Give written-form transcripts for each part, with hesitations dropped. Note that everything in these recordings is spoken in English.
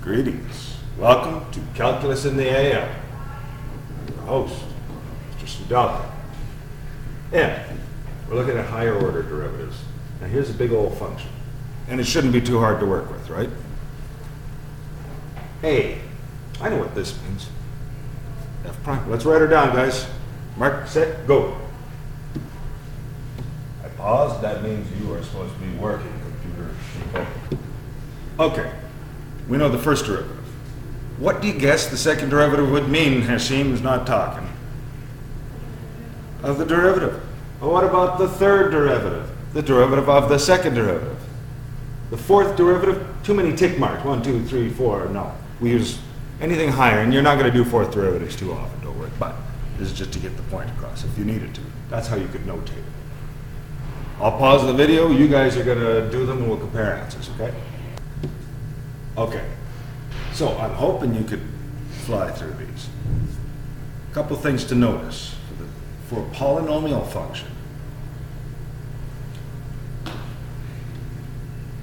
Greetings. Welcome to Calculus in the AM. Your host, Mr. Sudalka. And we're looking at higher order derivatives. Now here's a big old function. And it shouldn't be too hard to work with, right? A. I know what this means. F prime. Let's write her down, guys. Mark, set, go. I paused. That means you are supposed to be working, computer people. Okay. We know the first derivative. What do you guess the second derivative would mean? Hashim's not talking. Of the derivative. Well, what about the third derivative? The derivative of the second derivative. The fourth derivative, too many tick marks. 1, 2, 3, 4, no. We use anything higher, and you're not going to do fourth derivatives too often, don't worry. But this is just to get the point across if you needed to. That's how you could notate it. I'll pause the video, you guys are going to do them, and we'll compare answers, okay? Okay, so I'm hoping you could fly through these. A couple things to notice. For a polynomial function,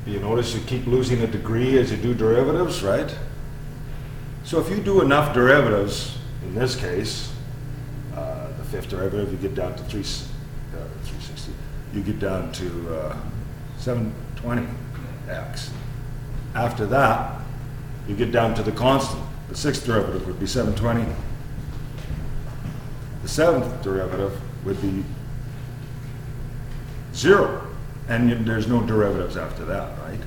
you notice you keep losing a degree as you do derivatives, right? So if you do enough derivatives, in this case, the fifth derivative, you get down to 360. You get down to 720x. After that, you get down to the constant. The sixth derivative would be 720. The seventh derivative would be 0. And there's no derivatives after that, right?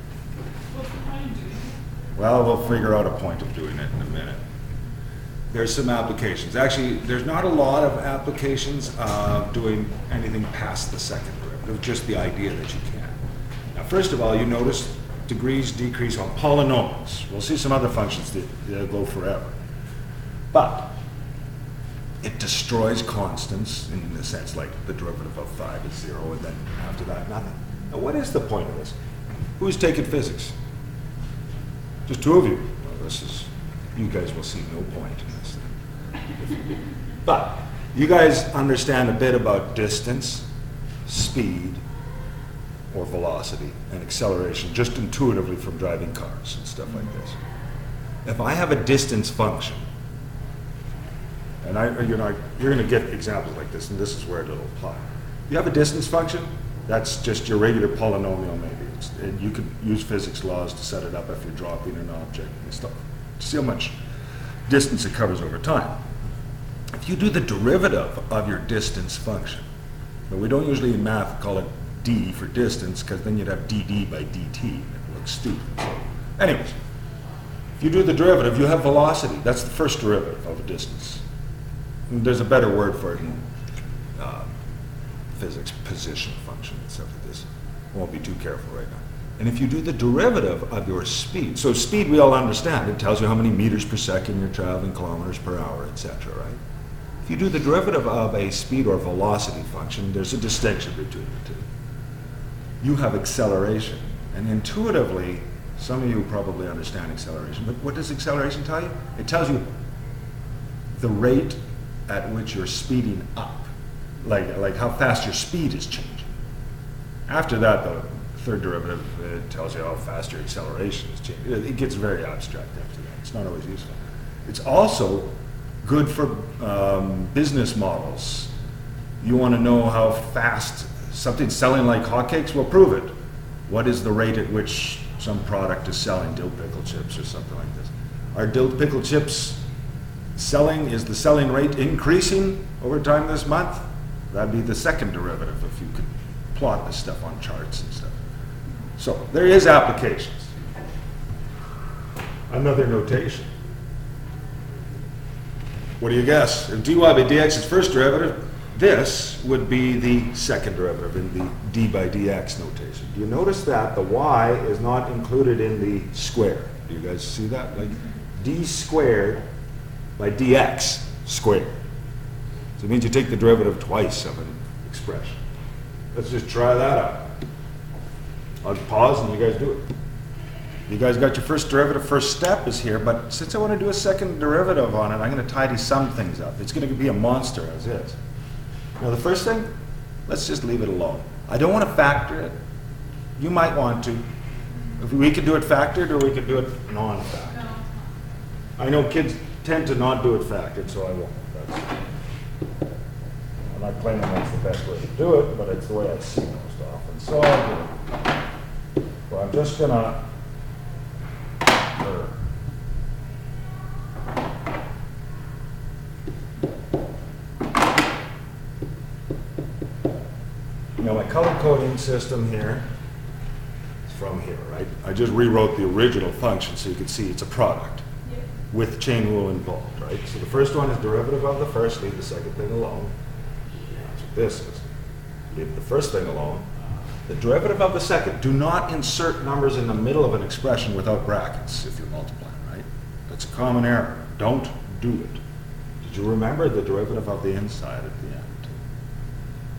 What's the point of doing it? Well, we'll figure out a point of doing it in a minute. There's some applications. Actually, there's not a lot of applications of doing anything past the second derivative, just the idea that you can. Now, first of all, you notice degrees decrease on polynomials. We'll see some other functions that go forever. But it destroys constants in the sense like the derivative of 5 is 0, and then after that, nothing. Now, what is the point of this? Who's taking physics? Just two of you. Well, you guys will see no point in this thing. But you guys understand a bit about distance, speed, or velocity, and acceleration, just intuitively from driving cars and stuff like this. If I have a distance function, and you're going to get examples like this, and this is where it'll apply. You have a distance function, that's just your regular polynomial maybe. And you can use physics laws to set it up if you're dropping an object and stuff. See how much distance it covers over time. If you do the derivative of your distance function, but we don't usually in math call it d for distance, because then you'd have dd by dt, and it looks stupid. So, anyways, if you do the derivative, you have velocity. That's the first derivative of a distance. And there's a better word for it in physics, position function and stuff like this. I won't be too careful right now. And if you do the derivative of your speed, so speed we all understand, it tells you how many meters per second you're traveling, kilometers per hour, etc., right? If you do the derivative of a speed or velocity function, there's a distinction between the two. You have acceleration, and intuitively, some of you probably understand acceleration, but what does acceleration tell you? It tells you the rate at which you're speeding up, like how fast your speed is changing. After that, the third derivative, it tells you how fast your acceleration is changing. It gets very abstract after that. It's not always useful. It's also good for business models. You want to know how fast something's selling like hotcakes? Well, prove it. What is the rate at which some product is selling, dill pickle chips or something like this? Are dill pickle chips selling, is the selling rate increasing over time this month? That'd be the second derivative if you could plot this stuff on charts and stuff. So there is applications. Another notation. What do you guess? If dy by dx is first derivative, this would be the second derivative in the d by dx notation. Do you notice that the y is not included in the square? Do you guys see that? Like d squared by dx squared. So it means you take the derivative twice of an expression. Let's just try that out. I'll pause and you guys do it. You guys got your first derivative, first step is here, but since I want to do a second derivative on it, I'm going to tidy some things up. It's going to be a monster as is. Now the first thing, let's just leave it alone. I don't want to factor it. You might want to. If we could do it factored or we could do it non-factored. No. I know kids tend to not do it factored, so I won't. I'm not claiming that's the best way to do it, but it's the way I see it most often, so I'll do it. So I'm just gonna, now my color coding system here is from here, right? I just rewrote the original function so you can see it's a product with chain rule involved, right? So the first one is derivative of the first, leave the second thing alone. That's what this is. Leave the first thing alone. The derivative of the second. Do not insert numbers in the middle of an expression without brackets if you're multiplying, right? That's a common error. Don't do it. Did you remember the derivative of the inside at the end?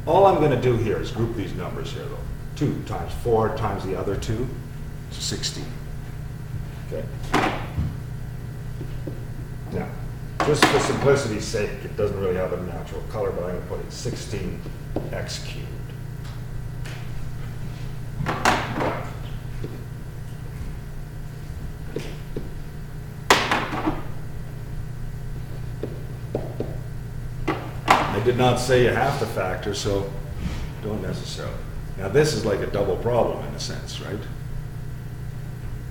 All I'm going to do here is group these numbers here, though. 2 times 4 times the other 2 is 16. Okay? Now, just for simplicity's sake, it doesn't really have a natural color, but I'm going to put it 16x cubed. I did not say you have to factor, so don't necessarily. Now this is like a double problem in a sense, right?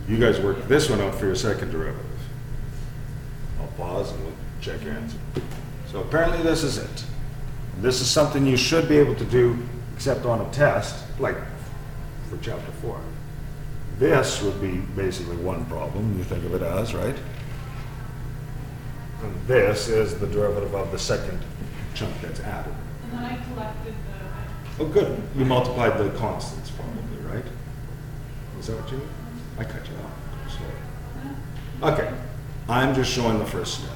You guys work this one out for your second derivative. I'll pause and we'll check your answer. So apparently this is it. This is something you should be able to do except on a test, like for chapter 4. This would be basically one problem, you think of it as, right? And this is the derivative of the second chunk that's added. And then I collected the. Oh, good. You multiplied the constants probably, right? Is that what you mean? I cut you off. Sorry. Okay. I'm just showing the first step.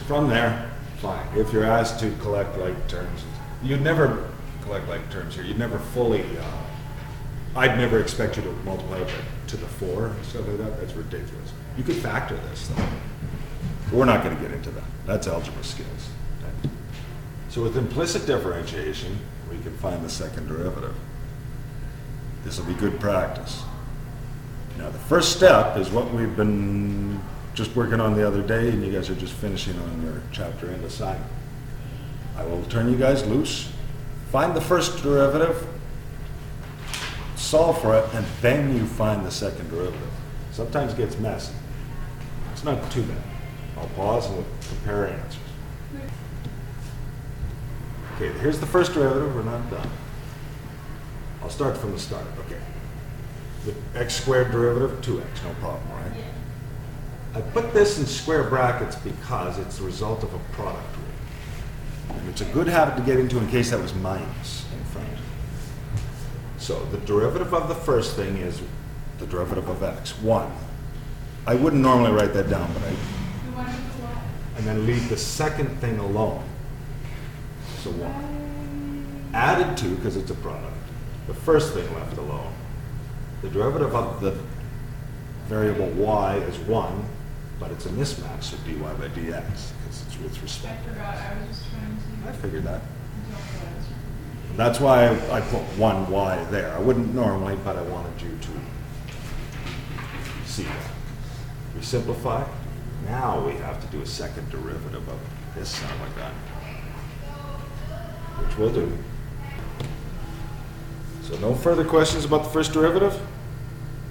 From there, fine. If you're asked to collect like terms, you'd never collect like terms here. You'd never fully, I'd never expect you to multiply it to the 4 and stuff like that. That's ridiculous. You could factor this though. We're not going to get into that. That's algebra skills. Okay. So with implicit differentiation, we can find the second derivative. This will be good practice. Now the first step is what we've been just working on the other day, and you guys are just finishing on your chapter end assignment. I will turn you guys loose. Find the first derivative, solve for it, and then you find the second derivative. Sometimes it gets messy. It's not too bad. I'll pause and we'll compare answers. Okay, here's the first derivative. We're not done. I'll start from the start. Okay. The x squared derivative, 2x, no problem, right? Yeah. I put this in square brackets because it's the result of a product rule. And it's a good habit to get into in case that was minus in front. So the derivative of the first thing is the derivative of x, 1. I wouldn't normally write that down, but I... The one with the what? And then leave the second thing alone. So 1. Added to, because it's a product. The first thing left alone. The derivative of the variable y is 1, but it's a mismatch, so dy by dx, because it's with I respect. forgot, I was just trying to. I figured that. Don't realize. That's why I put 1y there. I wouldn't normally, but I wanted you to see that. We simplify. Now we have to do a second derivative of this son of a gun, which we'll do. So no further questions about the first derivative?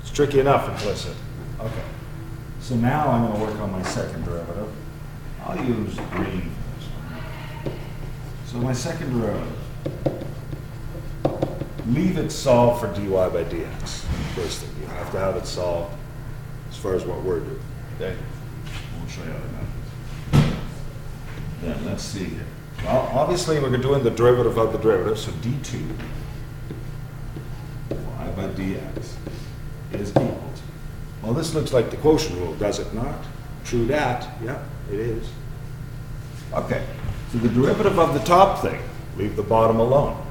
It's tricky enough, implicit. Okay. So now I'm going to work on my second derivative. I'll use green for this one. So my second derivative. Leave it solved for dy by dx. First thing, you have to have it solved as far as what we're doing. Okay? We'll show you other methods. Then let's see here. Well, obviously we're doing the derivative of the derivative, so d2 y by dx is equal to. Well, this looks like the quotient rule, does it not? True that. Yeah, it is. Okay. So the derivative of the top thing, leave the bottom alone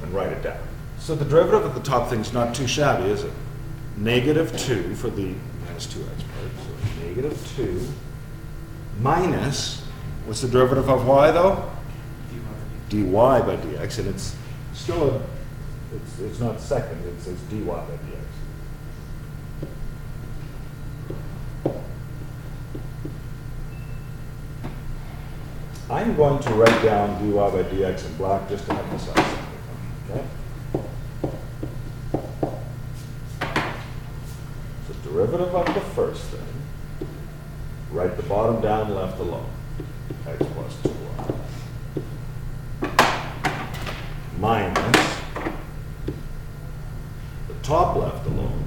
and write it down. So the derivative of the top thing is not too shabby, is it? -2 for the minus 2x part. So -2 minus, what's the derivative of y though? dy by dx, and it's still it's not second, it says dy by dx. I'm going to write down dy by dx in black just to emphasize something, okay? The derivative of the first thing, write the bottom down, left alone, x plus 2y, minus the top left alone,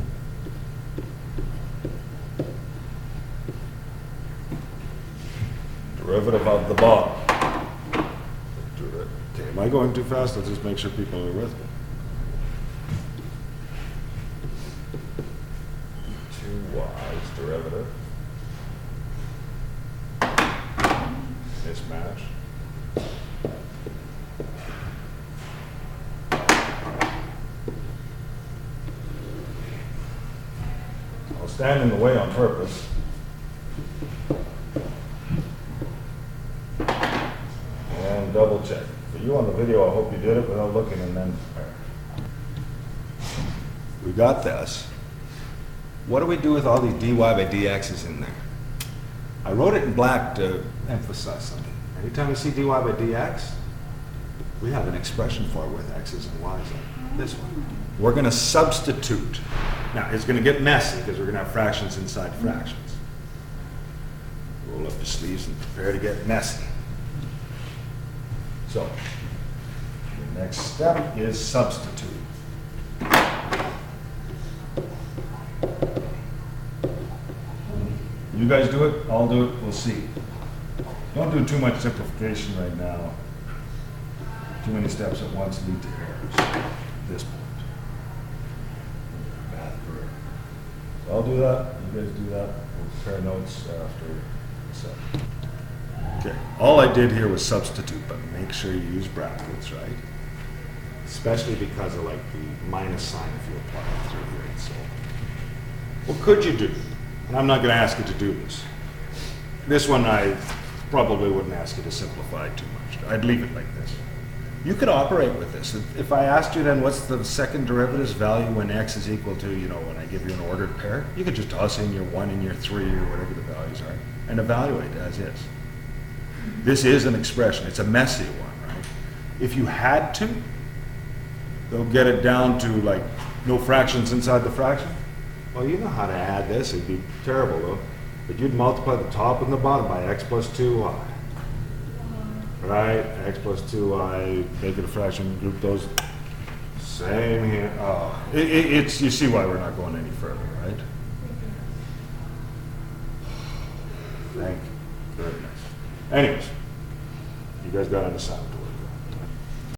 derivative of the bottom. Okay, am I going too fast? Let's just make sure people are with me. 2y's derivative. Mismatch. I'll stand in the way on purpose. And double check. For you on the video, I hope you did it without looking and then compare. We got this. What do we do with all these dy by dx's in there? I wrote it in black to emphasize something. Anytime you see dy by dx, we have an expression for it with x's and y's in this one. We're going to substitute. Now, it's going to get messy because we're going to have fractions inside fractions. Roll up your sleeves and prepare to get messy. So, the next step is substitute. You guys do it, I'll do it, we'll see. Don't do too much simplification right now. Too many steps at once lead to errors at this point. Bad for it. So I'll do that, you guys do that, we'll compare notes after the set. Okay, all I did here was substitute, but make sure you use brackets, right? Especially because of like the minus sign if you apply it through here and so on. What could you do? And I'm not going to ask you to do this. This one I probably wouldn't ask you to simplify too much. I'd leave it like this. You could operate with this. If I asked you then what's the second derivative's value when x is equal to, when I give you an ordered pair, you could just toss in your 1 and your 3 or whatever the values are and evaluate as is. This is an expression. It's a messy one, right? If you had to, they'll get it down to like no fractions inside the fraction. Well, you know how to add this. It'd be terrible, though. But you'd multiply the top and the bottom by x plus 2y. Right? X plus 2y, make it a fraction, group those. Same here. Oh, it's, you see why we're not going any further, right? Thank goodness. Anyways, you guys got on the sound to it.